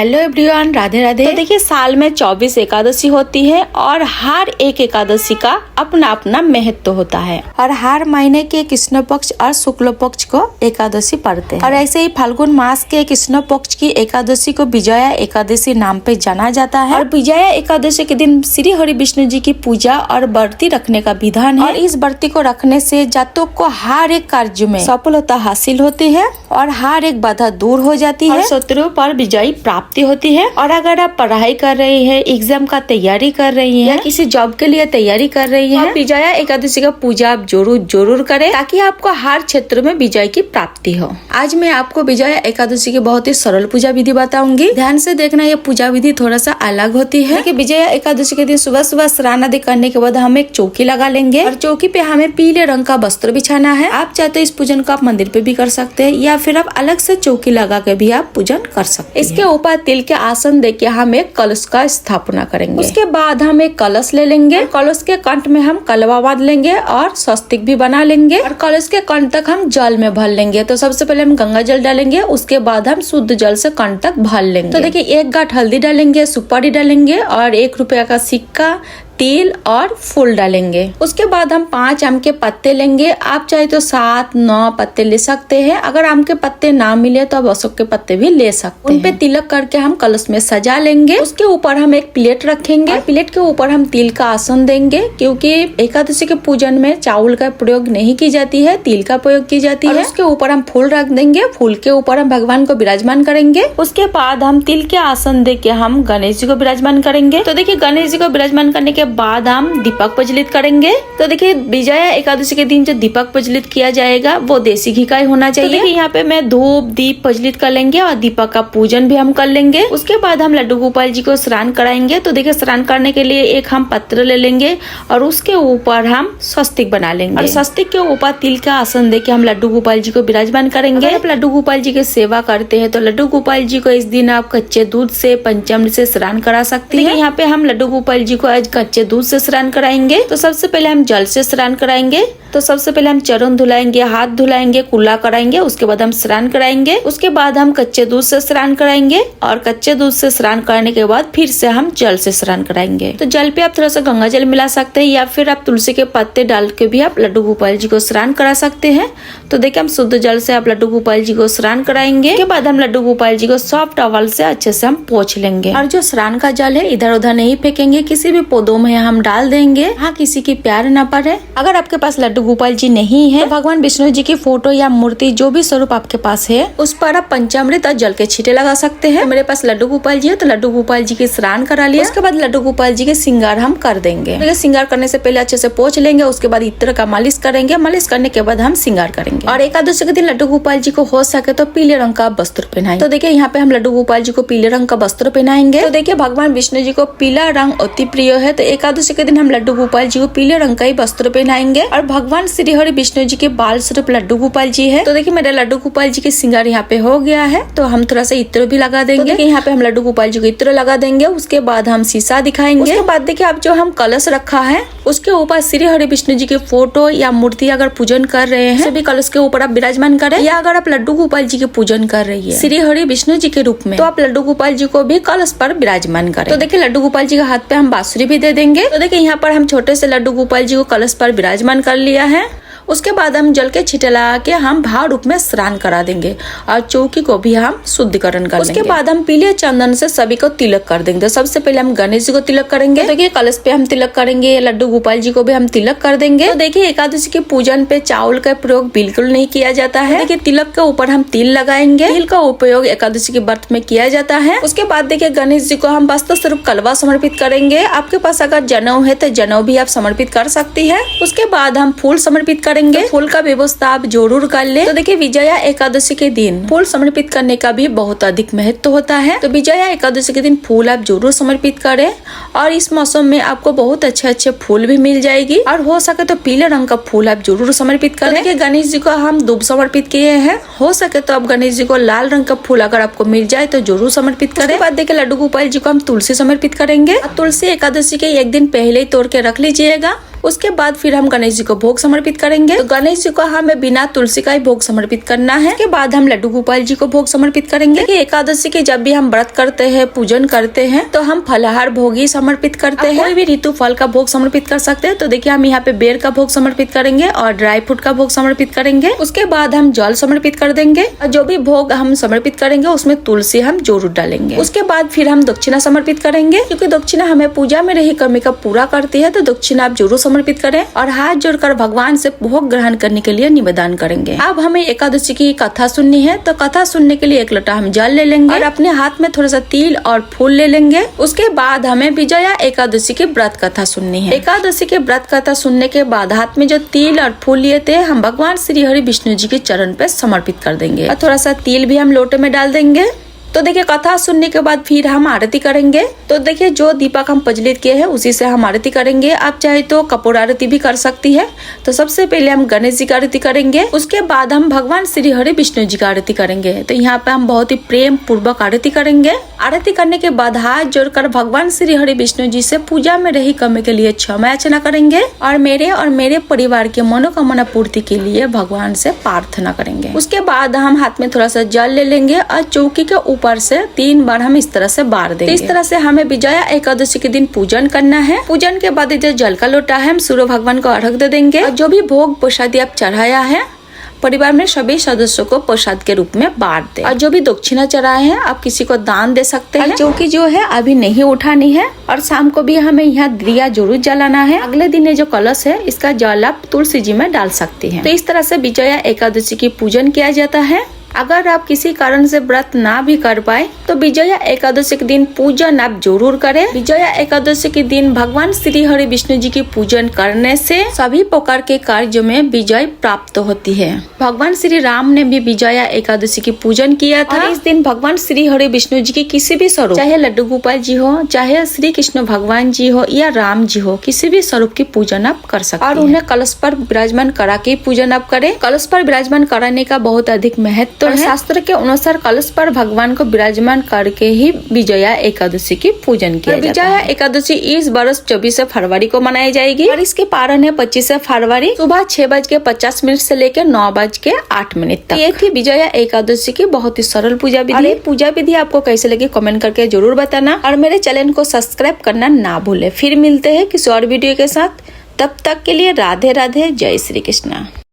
Hello everyone, Radhe Radhe. तो देखिए, साल में 24 एकादशी होती है और हर एक एकादशी का अपना अपना महत्व होता है और हर महीने के कृष्ण पक्ष और शुक्ल पक्ष को एकादशी पढ़ते हैं। और ऐसे ही फाल्गुन मास के कृष्ण पक्ष की एकादशी को विजया एकादशी नाम पे जाना जाता है। और विजया एकादशी के दिन श्री हरि विष्णु जी की पूजा और व्रती रखने का विधान है। और इस व्रती को रखने से जातक को हर एक कार्य में सफलता हासिल होती है और हर एक बाधा दूर हो जाती है, शत्रु पर विजयी प्राप्ति होती है। और अगर आप पढ़ाई कर रही है, एग्जाम का तैयारी कर रही है या किसी जॉब के लिए तैयारी कर रही है, विजया एकादशी का पूजा आप जरूर करें ताकि आपको हर क्षेत्र में विजय की प्राप्ति हो। आज मैं आपको विजया एकादशी की बहुत ही सरल पूजा विधि बताऊंगी। ध्यान से देखना, ये पूजा विधि थोड़ा सा अलग होती है। कि विजया एकादशी के दिन सुबह सुबह स्नान आदि करने के बाद हम एक चौकी लगा लेंगे और चौकी पे हमें पीले रंग का वस्त्र बिछाना है। आप चाहते इस पूजन को आप मंदिर पे भी कर सकते हैं या फिर आप अलग से चौकी लगा के भी आप पूजन कर सकते हैं। इसके ऊपर तिल के आसन देके हम एक कलश का स्थापना करेंगे। उसके बाद हम एक कलश ले लेंगे, कलश के कंठ में हम कलवा बांध लेंगे और स्वस्तिक भी बना लेंगे और कलश के कंठ तक हम जल में भर लेंगे। तो सबसे पहले हम गंगा जल डालेंगे, उसके बाद हम शुद्ध जल से कंठ तक भर लेंगे। तो देखिए, एक गांठ हल्दी डालेंगे, सुपारी डालेंगे और 1 रुपया का सिक्का, तेल और फूल डालेंगे। उसके बाद हम 5 आम के पत्ते लेंगे। आप चाहे तो 7-9 पत्ते ले सकते हैं। अगर आम के पत्ते ना मिले तो आप अशोक के पत्ते भी ले सकते हैं। उन पे तिलक करके हम कलश में सजा लेंगे। उसके ऊपर हम एक प्लेट रखेंगे और प्लेट के ऊपर हम तिल का आसन देंगे, क्योंकि एकादशी के पूजन में चावल का प्रयोग नहीं की जाती है, तिल का प्रयोग की जाती है। उसके ऊपर हम फूल रख देंगे, फूल के ऊपर हम भगवान को विराजमान करेंगे। उसके बाद हम तिल के आसन दे के हम गणेश जी को विराजमान करेंगे। तो देखिए, गणेश जी को विराजमान करने के बाद हम दीपक प्रज्वलित करेंगे। तो देखिए, विजया एकादशी के दिन जो दीपक प्रज्वलित किया जाएगा वो देसी घी का ही होना चाहिए। तो देखिए, यहाँ पे मैं धूप दीप प्रज्वलित कर लेंगे और दीपक का पूजन भी हम कर लेंगे। उसके बाद हम लड्डू गोपाल जी को स्नान कराएंगे। तो देखिए, स्नान करने के लिए एक हम पत्र ले लेंगे और उसके ऊपर हम स्वस्तिक बना लेंगे और स्वस्तिक के ऊपर तिल का आसन देके हम लड्डू गोपाल जी को विराजमान करेंगे। आप लड्डू गोपाल जी की सेवा करते हैं तो लड्डू गोपाल जी को इस दिन आप कच्चे दूध से पंचामृत से स्नान करा सकती हैं। यहाँ पे हम लड्डू गोपाल जी को आज कच्चे दूध से स्नान कराएंगे। तो सबसे पहले हम जल से स्नान कराएंगे। तो सबसे पहले हम चरण धुलाएंगे, हाथ धुलाएंगे, कुल्ला कराएंगे, उसके बाद हम स्नान कराएंगे। उसके बाद हम कच्चे दूध से स्नान कराएंगे और कच्चे दूध से स्नान करने के बाद फिर से हम जल से स्नान कराएंगे। तो जल पे आप थोड़ा सा गंगा जल मिला सकते हैं या फिर आप तुलसी के पत्ते डाल के भी आप लड्डू गोपाल जी को स्नान करा सकते हैं। तो देखिए, हम शुद्ध जल से आप लड्डू गोपाल जी को स्नान कराएंगे। उसके बाद हम लड्डू गोपाल जी को सॉफ्ट टॉवल से अच्छे से हम पोंछ लेंगे और जो स्नान का जल है इधर उधर नहीं फेंकेंगे, किसी भी पौधों में हम डाल देंगे, हाँ किसी की प्यार न पड़े। अगर आपके पास लड्डू गोपाल जी नहीं है तो भगवान विष्णु जी की फोटो या मूर्ति जो भी स्वरूप आपके पास है उस पर आप पंचामृत और जल के छींटे लगा सकते हैं। तो मेरे पास लड्डू गोपाल जी है तो लड्डू गोपाल जी के स्नान करा लिया। उसके बाद लड्डू गोपाल जी के श्रृंगार हम कर देंगे। श्रृंगार करने से पहले अच्छे से पोंछ लेंगे, उसके बाद इत्र का मालिश करेंगे। मालिश करने के बाद हम श्रृंगार करेंगे। और एकादशी के दिन लड्डू गोपाल जी को हो सके तो पीले रंग का वस्त्र पहनाएंगे। तो देखिए, यहाँ पे हम लड्डू गोपाल जी को पीले रंग का वस्त्र पहनाएंगे। तो देखिए, भगवान विष्णु जी को पीला रंग अति प्रिय है, तो एकादशी के दिन हम लड्डू गोपाल जी को पीले रंग का ही वस्त्र पहनाएंगे। और भगवान श्री हरि विष्णु जी के बाल स्वरूप लड्डू गोपाल जी है। तो देखिए, मेरा लड्डू गोपाल जी के श्रृंगार यहाँ पे हो गया है। तो हम थोड़ा सा इत्र भी लगा देंगे। तो देखिए, यहाँ पे हम लड्डू गोपाल जी को इत्र लगा देंगे। उसके बाद हम शीशा दिखाएंगे। उसके बाद देखिए, अब जो हम कलश रखा है उसके ऊपर श्री हरि विष्णु जी की फोटो या मूर्ति अगर पूजन कर रहे हैं सभी कलश के ऊपर आप विराजमान करें, या अगर आप लड्डू गोपाल जी के पूजन कर रही है श्री हरि विष्णु जी के रूप में तो आप लड्डू गोपाल जी को भी कलश पर विराजमान करें। तो देखिए, लड्डू गोपाल जी के हाथ पे हम बांसुरी भी दे देंगे। तो देखिए, यहाँ पर हम छोटे से लड्डू गोपाल जी को कलश पर विराजमान कर लिया है। उसके बाद हम जल के छींटे लगा के हम भाव रूप में स्नान करा देंगे और चौकी को भी हम शुद्धिकरण कर देंगे। उसके बाद हम पीले चंदन से सभी को तिलक कर देंगे। तो सबसे पहले हम गणेश जी को तिलक करेंगे। तो देखिए, कलश पे हम तिलक करेंगे, लड्डू गोपाल जी को भी हम तिलक कर देंगे। तो देखिए, एकादशी के पूजन पे चावल का प्रयोग बिल्कुल नहीं किया जाता है। देखिए, तिलक के ऊपर हम तिल लगाएंगे। तिल का उपयोग एकादशी के व्रत में किया जाता है। उसके बाद देखिए, गणेश जी को हम वस्त्र स्वरूप कलवा समर्पित करेंगे। आपके पास अगर जनेऊ है तो जनेऊ भी आप समर्पित कर सकती है। उसके बाद हम फूल समर्पित करेंगे। फूल का व्यवस्था आप जरूर कर ले। तो देखिए, विजया एकादशी के दिन फूल समर्पित करने का भी बहुत अधिक महत्व होता है। तो विजया एकादशी के दिन फूल आप जरूर समर्पित करें और इस मौसम में आपको बहुत अच्छे अच्छे फूल भी मिल जाएगी। और हो सके तो पीले रंग का फूल आप जरूर समर्पित करें। तो देखिए, गणेश जी को हम दूब समर्पित किए हैं। हो सके तो आप गणेश जी को लाल रंग का फूल अगर आपको मिल जाए तो जरूर समर्पित करें। उसके बाद देखिए, लड्डू गोपाल जी को हम तुलसी समर्पित करेंगे। तुलसी एकादशी के एक दिन पहले ही तोड़ के रख लीजिएगा उसके बाद फिर हम गणेश जी को भोग समर्पित करेंगे। तो गणेश जी को हमें बिना तुलसी का ही भोग समर्पित करना है। उसके बाद हम लड्डू गोपाल जी को भोग समर्पित करेंगे। एकादशी के जब भी हम व्रत करते हैं, पूजन करते हैं, तो हम फलाहार भोग ही समर्पित करते हैं। कोई भी ऋतु फल का भोग समर्पित कर सकते हैं। तो देखिए हम यहाँ पे बेर का भोग समर्पित करेंगे और ड्राई फ्रूट का भोग समर्पित करेंगे। उसके बाद हम जल समर्पित कर देंगे और जो भी भोग हम समर्पित करेंगे उसमें तुलसी हम जरूर डालेंगे। उसके बाद फिर हम दक्षिणा समर्पित करेंगे, क्योंकि दक्षिणा हमें पूजा में रही कमी का पूरा करती है। तो दक्षिणा आप जरूर समर्पित करें और हाथ जोड़कर भगवान से भोग ग्रहण करने के लिए निवेदन करेंगे। अब हमें एकादशी की कथा सुननी है। तो कथा सुनने के लिए एक लोटा हम जल ले लेंगे और अपने हाथ में थोड़ा सा तिल और फूल ले लेंगे। उसके बाद हमें विजया एकादशी की व्रत कथा सुननी है। एकादशी के व्रत कथा सुनने के बाद हाथ में जो तिल और फूल लिए थे हम भगवान श्री हरि विष्णु जी के चरण पे समर्पित कर देंगे और थोड़ा सा तिल भी हम लोटे में डाल देंगे। तो देखिए कथा सुनने के बाद फिर हम आरती करेंगे। तो देखिए जो दीपक हम प्रज्वलित किए हैं उसी से हम आरती करेंगे। आप चाहे तो कपूर आरती भी कर सकती है। तो सबसे पहले हम गणेश जी की आरती करेंगे, उसके बाद हम भगवान श्री हरि विष्णु जी की आरती करेंगे। तो यहाँ पे हम बहुत ही प्रेम पूर्वक आरती करेंगे। आरती करने के बाद हाथ जोड़कर भगवान श्री हरि विष्णु जी से पूजा में रही कमी के लिए क्षमा याचना करेंगे और मेरे परिवार के मनोकामना पूर्ति के लिए भगवान से प्रार्थना करेंगे। उसके बाद हम हाथ में थोड़ा सा जल ले लेंगे और चौकी के ऊपर से 3 बार हम इस तरह से बार देंगे। इस तरह से हमें विजया एकादशी के दिन पूजन करना है। पूजन के बाद जो जल का लोटा है हम सूर्य भगवान को अर्घ दे देंगे और जो भी भोग प्रसादी आप चढ़ाया है परिवार में सभी सदस्यों को प्रसाद के रूप में बांट दे। और जो भी दक्षिणा चढ़ाए हैं आप किसी को दान दे सकते हैं। चौकी जो है अभी नहीं उठानी है और शाम को भी हमें यहाँ दिया जरूर जलाना है। अगले दिन ये जो कलश है इसका जल आप तुलसी जी में डाल सकती हैं। तो इस तरह से विजया एकादशी की पूजन किया जाता है। अगर आप किसी कारण से व्रत ना भी कर पाए तो विजया एकादशी के दिन पूजन आप जरूर करें। विजया एकादशी के दिन भगवान श्री हरि विष्णु जी की पूजन करने से सभी प्रकार के कार्यों में विजय प्राप्त होती है। भगवान श्री राम ने भी विजया एकादशी की पूजन किया था। और इस दिन भगवान श्री हरि विष्णु जी की किसी भी स्वरूप, चाहे लड्डू गोपाल जी हो, चाहे श्री कृष्ण भगवान जी हो या राम जी हो, किसी भी स्वरूप की पूजन आप कर सकते हैं और उन्हें कलश पर विराजमान करा के पूजन आप करें। कलश पर विराजमान कराने का बहुत अधिक महत्व तो शास्त्र के अनुसार कलश पर भगवान को विराजमान करके ही विजया एकादशी की पूजन किया जाता है। विजया एकादशी इस वर्ष 24 फरवरी को मनाई जाएगी और इसके पारण है 25 फरवरी सुबह 6:50 से लेकर 9:08 तक। ये थी विजया एकादशी की बहुत ही सरल पूजा विधि। पूजा विधि आपको कैसे लगी कमेंट करके जरूर बताना और मेरे चैनल को सब्सक्राइब करना ना भूले। फिर मिलते हैं किसी और वीडियो के साथ, तब तक के लिए राधे राधे, जय श्री कृष्णा।